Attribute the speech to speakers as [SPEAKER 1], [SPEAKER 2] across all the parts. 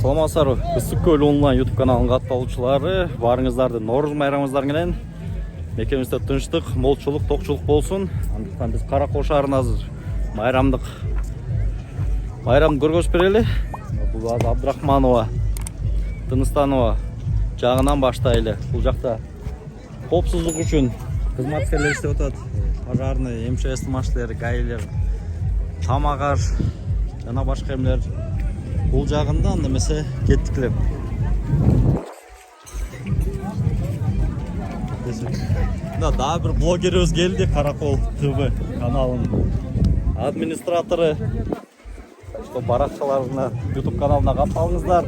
[SPEAKER 1] Саламатсыздар, Ысык Көл онлайн YouTube каналының катталуучулары, барыңыздарды Нооруз майрамыңыздар менен. Мекемибизде тынчтык, молчулук, токчулук болсун. Андыктан биз Каракол шаарына азыр майрамды көргөзүп берели. Бул Абдрахманова, Тыныстанова жагынан баштайлы. Бул жакта коопсуздук үчүн кызматкерлер иштеп атат. Пожарный, МЧС машиналары, гаилер, тамагар жана башка эмелер. Бул жагында немесе кеттиклеп. Да, бир блогерибиз келди, Каракол ТВ каналынын администратору. Что баракчаларына YouTube каналына катталыңыздар.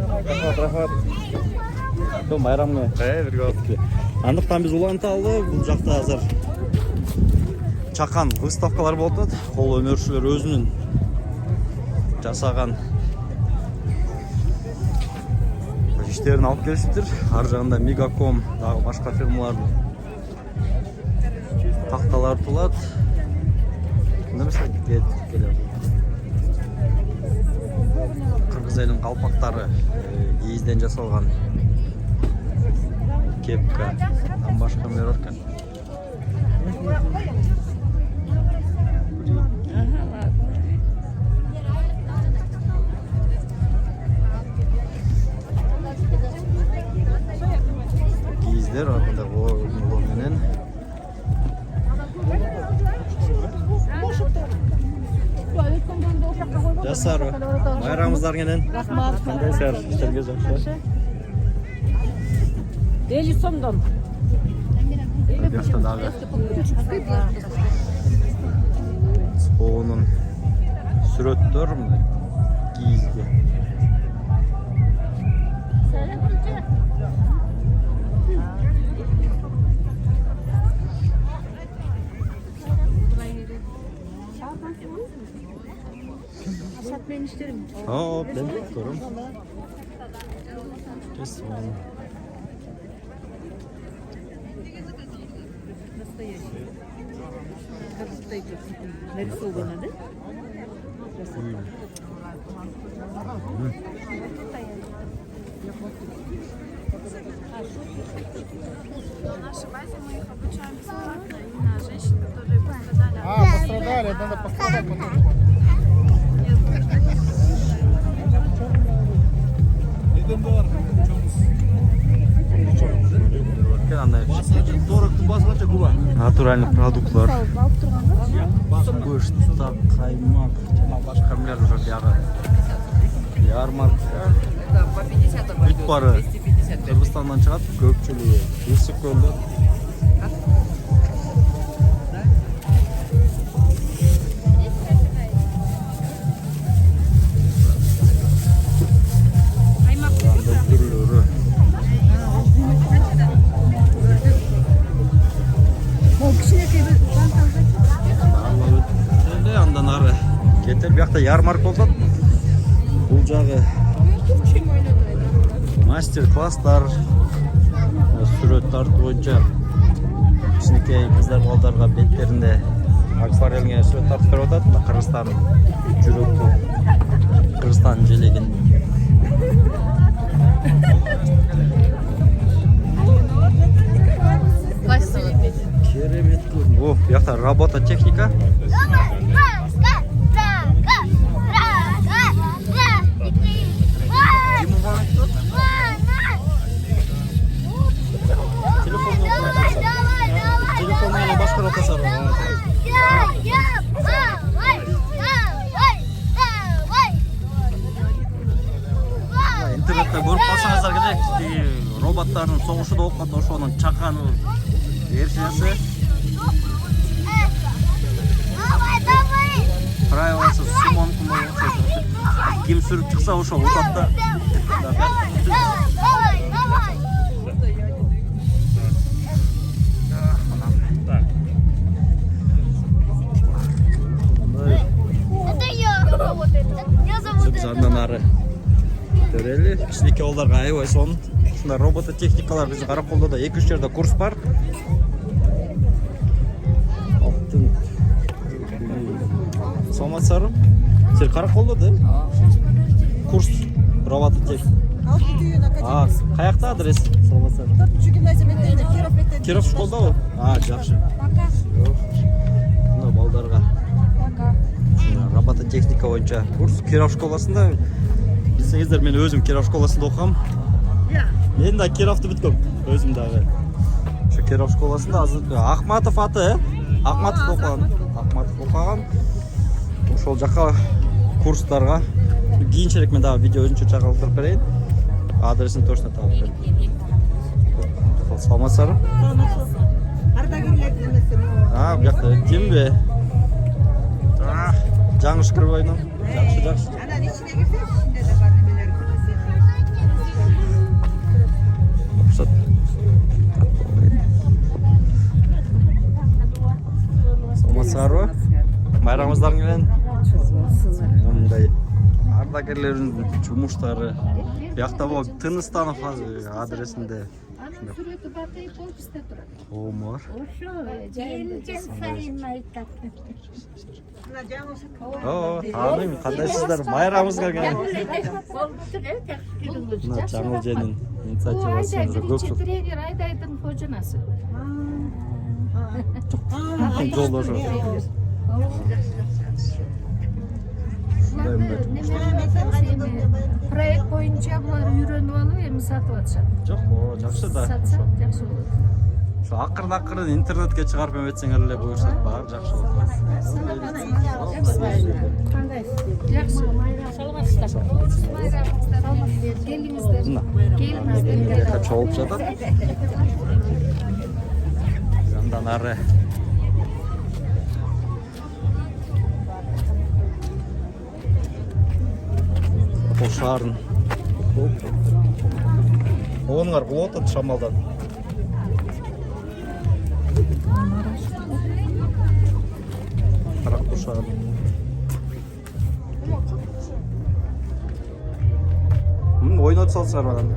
[SPEAKER 1] Рахмат. Майрамга. Андыктан биз уланталы, бул жакта азыр чакан выставкалар болуп атат. Кол өнөрчүлөр өзүнүн жасаган иштерин алып келишиптир. Ар жагында Мегаком, дагы башка фирмалардын такталар тулат. Немесе келет. Кыргыз элинин калпактары кийизден жасалган кепка, башка эмелер бар экен. Кийиздер артында оор менен. Жасар, майрамыңыздар менен.
[SPEAKER 2] Рахмат.
[SPEAKER 1] Кандайсыздар? Иштерге жакшы.
[SPEAKER 2] 50 сомдон.
[SPEAKER 1] Жакшы дагы. Споонун сүрөттөр кийизге.
[SPEAKER 2] Ben işlerim.
[SPEAKER 1] Ben görüyorum.
[SPEAKER 2] Neresi olduğunu adı?
[SPEAKER 3] На нашей базе мы их обучаем бесплатно именно женщин, которые пострадали.
[SPEAKER 4] Пострадали, надо пострадать потом.
[SPEAKER 1] Натуральный продуктлар. Бышта, каймак, башка эмелер уже бияга. Ярмарка. Бүт бары Кыргызстандан чыгат, көпчүлүгү Ысык Көлдө. Бияқта ярмарка болот. Бул жагы мастер-класстар, сүрөт тартуу боюнча кичинекей кыздар балдарга беттеринде акварелге сүрөт тартып берип атат. Кыргызстан жүрөкү, Кыргызстан желегин. Керемет. О, бияқта работа техника. Интернетте көрүп калсаңыздар керек, роботтардын согушуда окуп атат, ошонун чаканы версиясы. Правиласы сумонку болот. Ким сүрүп чыкса ошол утат да. Андан ары төрели, кичинекей балдарга аябай сонун. Ушундай робототехникалар биздин Караколдо да 2-3 жерде курс бар. Саламатсыздарбы? Сен Караколдо да? Курс робототех.
[SPEAKER 5] Алтын түйін академиясы.
[SPEAKER 1] Қаяқта адрес? Саламатсыздар.
[SPEAKER 5] 4-ші гимназия мектебінде Киров мектебінде.
[SPEAKER 1] Киров школда ғой? Жақсы. Мына балдарға робототехника бойынша курс Киров школасында. Білсеңіздер, мен өзім Киров школасында оқығам. Мен де Кировты біткім, өзім дағы. Şu Kиров школасында Ахматов аты, Ахматов оқыған. Ошол жаққа курстарға кийинчерээк мен дагы видео өзүнчө чагылдырып берейин. Адресин точно таап берейин. Саламатсыздар.
[SPEAKER 5] Ардагерлердің немесі.
[SPEAKER 1] Бу жакта кимби? Жаңыш Кырбайнын. Жакшы.
[SPEAKER 5] Анан içine girseniz içinde de var nemeler.
[SPEAKER 1] Рұқсат. Саламатсыздар ба? Байрамыңыздарың менен. Мындай ардагерлердің жұмыштары. Бияқта бұл Тыныстанов адресінде.
[SPEAKER 2] Сүрөтү батый полписте турат.
[SPEAKER 1] Омар.
[SPEAKER 2] Ошо жайында сайын айтат.
[SPEAKER 1] Таныйм, қандайсыздар? Байрамыңызға келген. Мына жаңыл женин инициативасы көпшілік.
[SPEAKER 2] Тренер Айдайдын кожанасы.
[SPEAKER 1] Жол ошо.
[SPEAKER 2] Проект боюнча булар үйрөнүп алып эми сатып атышат.
[SPEAKER 1] Жок, жакшы да.
[SPEAKER 2] Сатса жакшы болот.
[SPEAKER 1] Şu akırın internetke çıkarıp öğretsenler buyursak bağır жақсы olur.
[SPEAKER 2] Жақсы. Саламатсыздар. Келиңиздер. Келиңиздер.
[SPEAKER 1] Kaç olup жатат? Yandan ары. Қошарын. Оңар болот шамалдан. Қарақ қошарын. Ойнат салсар маған.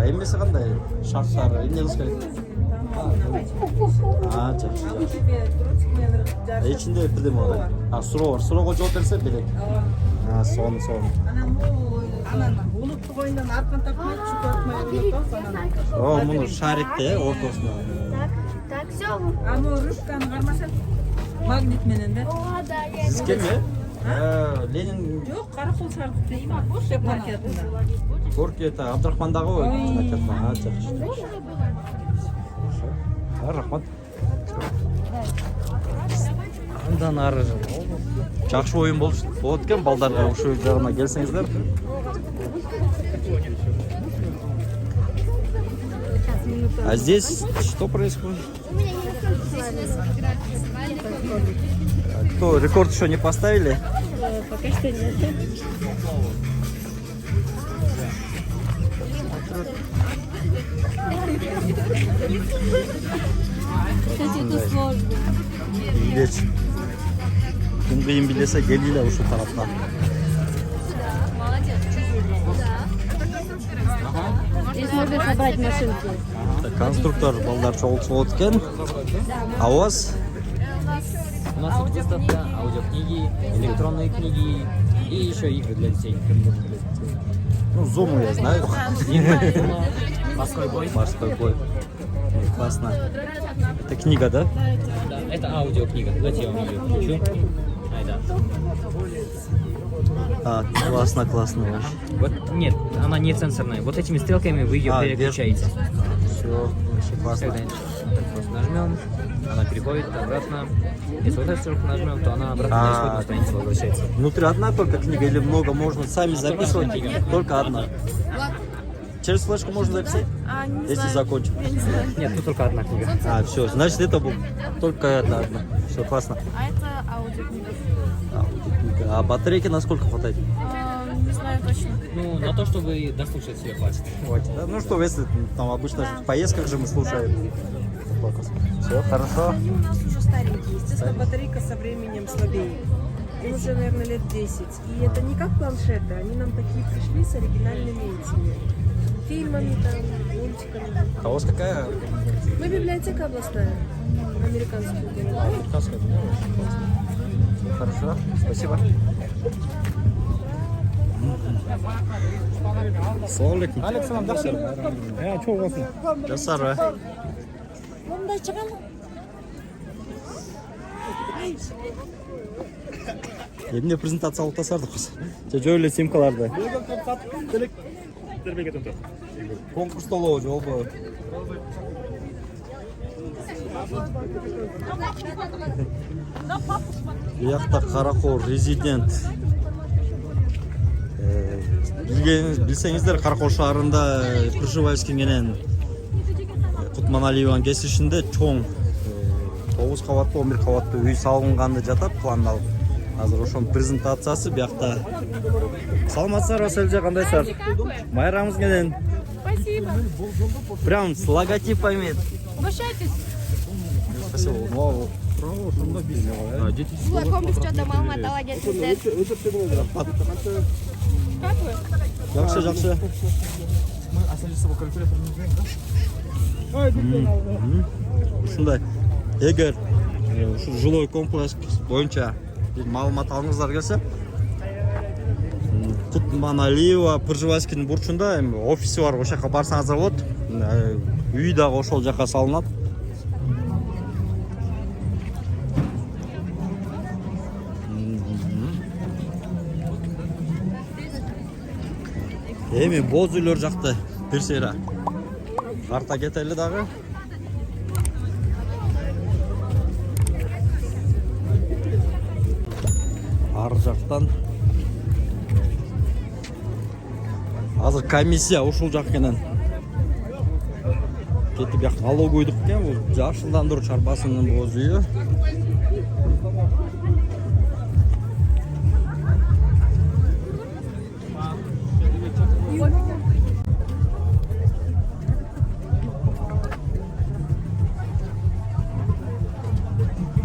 [SPEAKER 1] Емесі қандай? Шарттары, не қыз керек? Жақсы. Ечінде бірдем олай. Сұрауға жауап берсе білек. Соны.
[SPEAKER 5] Анан улуттук оюндан аркан тапмай чүп атмай
[SPEAKER 1] О, мұны шарикте, ортосына.
[SPEAKER 3] Так, все.
[SPEAKER 5] Аны ручканы кармашат. Магнит менен да.
[SPEAKER 1] Сіз кеме? Ленин
[SPEAKER 5] Жок, каракол шаркты има бош плакетинде.
[SPEAKER 1] Горки это Абдрахмандағы ғой. Жақсы. Рахмат. Андан ары. Жақсы ойын болды екен, балдарға ұшу жағына келсеңіздер. А здесь что происходит? Кто, рекорд еще не поставили?
[SPEAKER 2] Пока что нет. Кстати, это сложно.
[SPEAKER 1] Билет. Кім қиын билесе келдейді ұшу тараптан.
[SPEAKER 2] Здесь можно собрать машинки.
[SPEAKER 1] Конструктор балдар çoğultuğu өткен. А у вас?
[SPEAKER 6] У нас тут выставка аудиокниги, электронные книги и еще игры для детей.
[SPEAKER 1] Ну, Зуму я знаю.
[SPEAKER 6] Морской бой.
[SPEAKER 1] Морской бой. Классно. Это книга, да?
[SPEAKER 6] Да, это аудиокнига. Давайте я вам ее включу. Ай, да.
[SPEAKER 1] Классно вообще.
[SPEAKER 6] Вот, нет, она не сенсорная. Вот этими стрелками вы ее переключаете.
[SPEAKER 1] Все, вообще классно.
[SPEAKER 6] Когда так просто нажмем, она переходит обратно. Если вот эту стрелку нажмем, то она обратно на исходную страницу возвращается.
[SPEAKER 1] Внутри одна только книга или много? Можно сами записывать? Только одна. Через флешку можно записать? Если закончим.
[SPEAKER 6] Нет, тут только одна книга.
[SPEAKER 1] Все, значит это только это одна. Все, классно.
[SPEAKER 3] А это аудиокнига.
[SPEAKER 1] А батарейки на сколько хватает?
[SPEAKER 3] Не знаю точно.
[SPEAKER 6] Ну, на то, чтобы дослушать ее хватит.
[SPEAKER 1] Хватит, да? Ну что, если там обычно в поездках же мы слушаем. Все, хорошо.
[SPEAKER 3] У нас уже старенькие.
[SPEAKER 7] Естественно, батарейка со временем слабеет. Им уже, наверное, лет 10. И это не как планшеты, они нам такие пришли с оригинальными этими фильмами, там, мультиками.
[SPEAKER 1] А у вас какая?
[SPEAKER 7] Мы библиотека областная, американскую делаем.
[SPEAKER 1] Американская. Хорошо, спасибо. Assalamualaikum.
[SPEAKER 4] Aleykümselam, жақсы. Çok olsun.
[SPEAKER 1] Жасар ба? Емне презентация алып тасардық қыз. Жөө эле симкаларды. Конкурс толоо жолбу. Биякта Каракол резидент. Билсеңиздер, Каракол шаарында Пржевальский менен Кутманалиеванын кесишинде чоң 9 кабаттуу 11 кабаттуу үй салынганды жатат пландалып. Азыр ошонун презентациясы биякта. Саламатсыздар, Василжа, кандайсыздар? Майрамыңыз менен.
[SPEAKER 3] Спасибо.
[SPEAKER 1] Прям с логотипами.
[SPEAKER 3] Обращайтесь.
[SPEAKER 1] Спасибо. Ну, ошондо биз
[SPEAKER 2] Знакомлюсь, что-то мама дала детский сет.
[SPEAKER 3] Как вы?
[SPEAKER 1] жакшы, жакшы. Ушундай. Эгер ушу жилой комплекс боюнча бир маалымат алыңыздар келсе, Кутманалиева Пржевальскийдин бурчунда офиси бар, ошол жака барсаңыздар болот. Үй дагы ошол жака салынат. Эми боз үйлөр жакты бир сейра. Карта кетели дагы. Ар жактан азыр комиссия ушул жак менен кетип бияк налогойдук экен, бул жашылдандыруу чарбасынын боз үйү.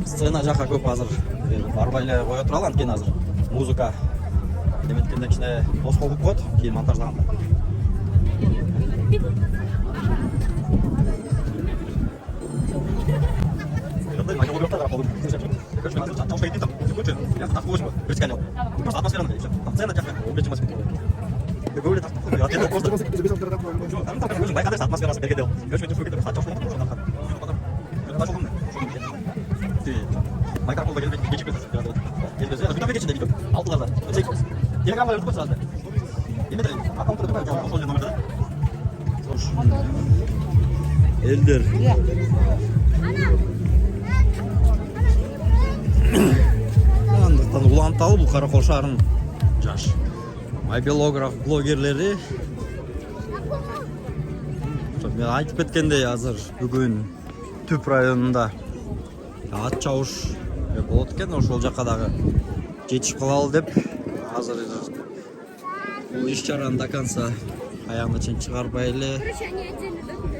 [SPEAKER 1] Сцена жака көп азыр барбай эле кое туралы, анткени азыр музыка эметкенде кичине тоскоолдук болот, кийин монтажлаганда. Майкрофонға келмей кечіп кетеді. Енді бүтін кетшінде бүйтіп алтыларда. Телеграмға өртіп қойсаңыздар. Емеді аккаунтты тұрмай, ошол жерде номерді. Элдер. Андықтан уланталы бұл Каракол шаарынын жаш майбелограф блогерлери. Мен айтып кеткендей, азыр бүгүн Түп районунда ат чабыш болот экен, ошол жака дагы жетишип калалы деп азыр бул иш чараны до конца аягына чейин чыгарбай эле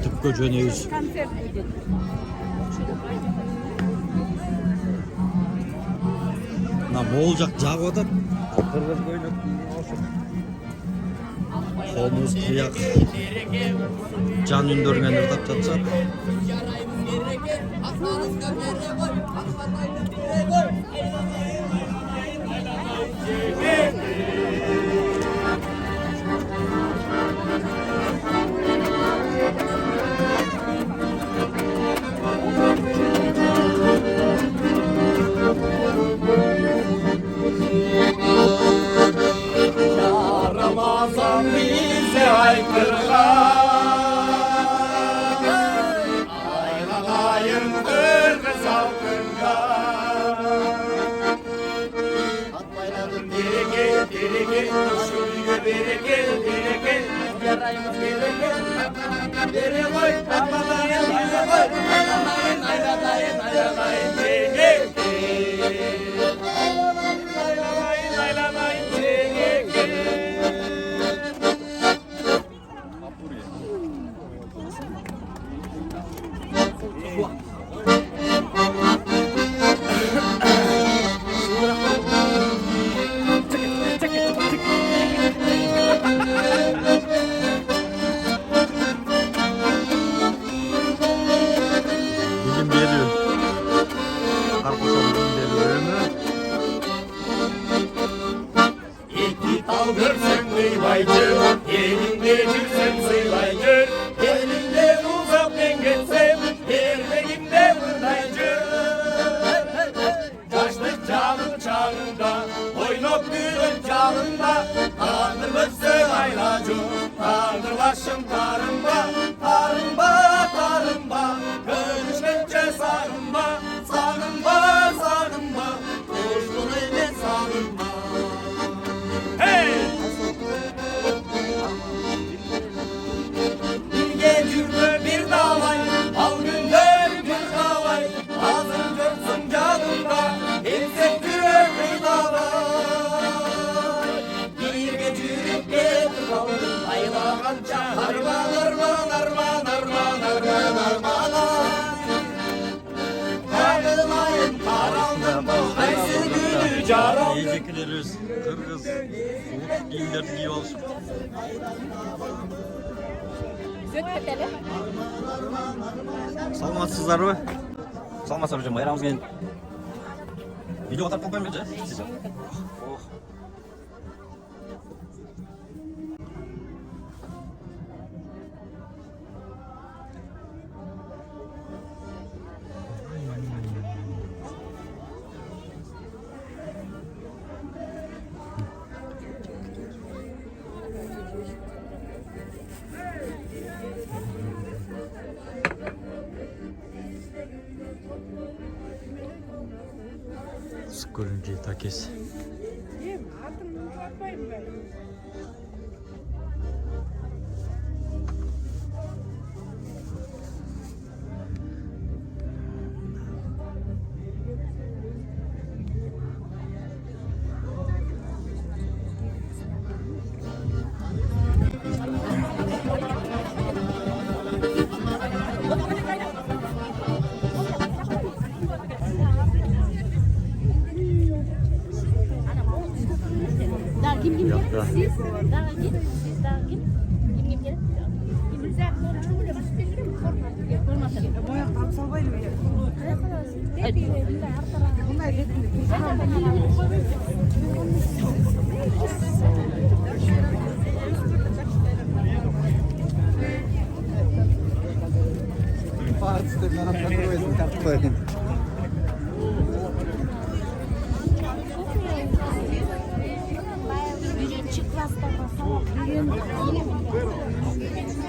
[SPEAKER 1] түпкө жөнөйбүз. Мына могул жак жагып атат. Кыргыз көйнөк колубуз кыяк жан үндөрүнөн ырдап жатышат.
[SPEAKER 8] Ramazan bize haykırlar. Elinde cürsem sıylaydır, elinde uzak ben geçsem, yerlerimde buradaydır. Taşlık canım çağında, oynop gülüm canında, tandırmışsın aylacım, tandırlaşım tarımba, tarımba, tarımba, görüşmekçe sarımba, sarımba, sarımba, coşkun ile sarımba. Hey! Bir gecürme bir davay, al gündem bir davay, ağzın görsün canımda, hepsi bir davay. Bir gecürüp getir kalırım, aylamanca harman, harman, harman, harman, harman, harman, harman, karanlığın bozdaysı günü caran.
[SPEAKER 1] Yiyeceklerimiz Kırgız, soğuk giyimlerini giyip alışıp. Salamatsızlar mı? Salmatsam hocam, bayramımız gelin. Video atar kopmayın bence. Siz yap. Oh. Скоренький такис.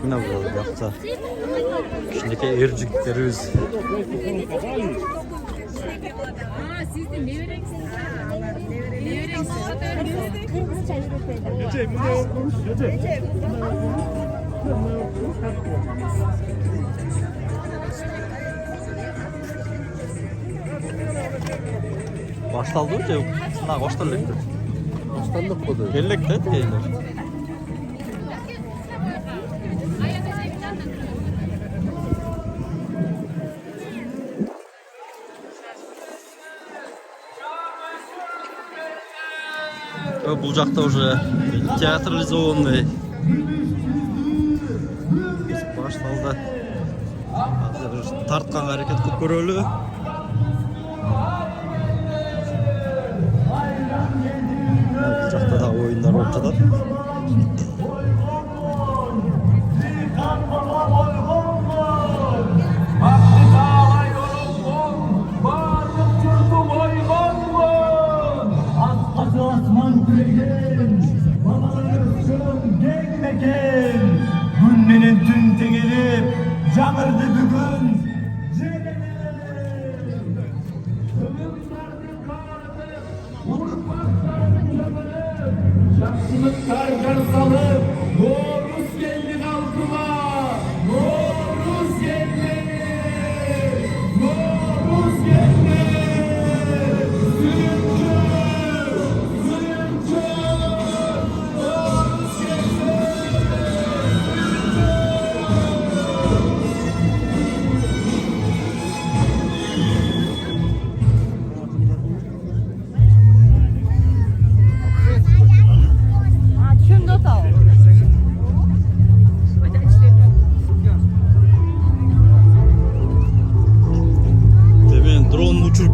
[SPEAKER 1] Ne bu yaptı? Şimdiki erciklerimiz. Baştaldı önce yok. Ha, baştaldı.
[SPEAKER 4] Baştanlık kodu.
[SPEAKER 1] Gellik de değiller. Бұл жақта уже театрализованный башталды. Тартқан әрекет көп көрілі. Бұл жақта да ойындар болып жатады.
[SPEAKER 8] Günlerin tüm tegelip canırdı bugün. Şaksılık kargar salıp Noruz geldi halkıma. Noruz geldi. Noruz geldi. Suyuncu. Suyuncu. Noruz geldi.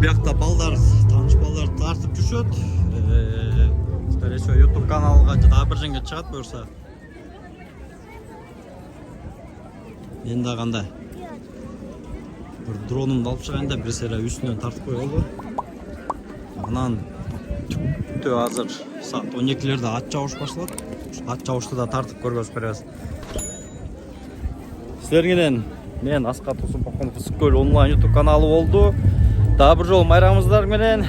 [SPEAKER 1] Бияқта балдар, таныш балдар тартып жүршөт. Скорее всего, YouTube каналға жада бір женге чығат бұйырса. Мен да кандай. Bir dronumdu alıp çıkayında bir sere üstünden tartıp koyuldu. Анан түптө азыр саат 12-лерде ат жабыш башталат. Ат жабышты да тартып көргөзүп беребиз. Силерге менен мен Аскат Усунпахонов Ысык Көл онлайн YouTube каналы болду. Дагы бир жолу майрамыңыздар менен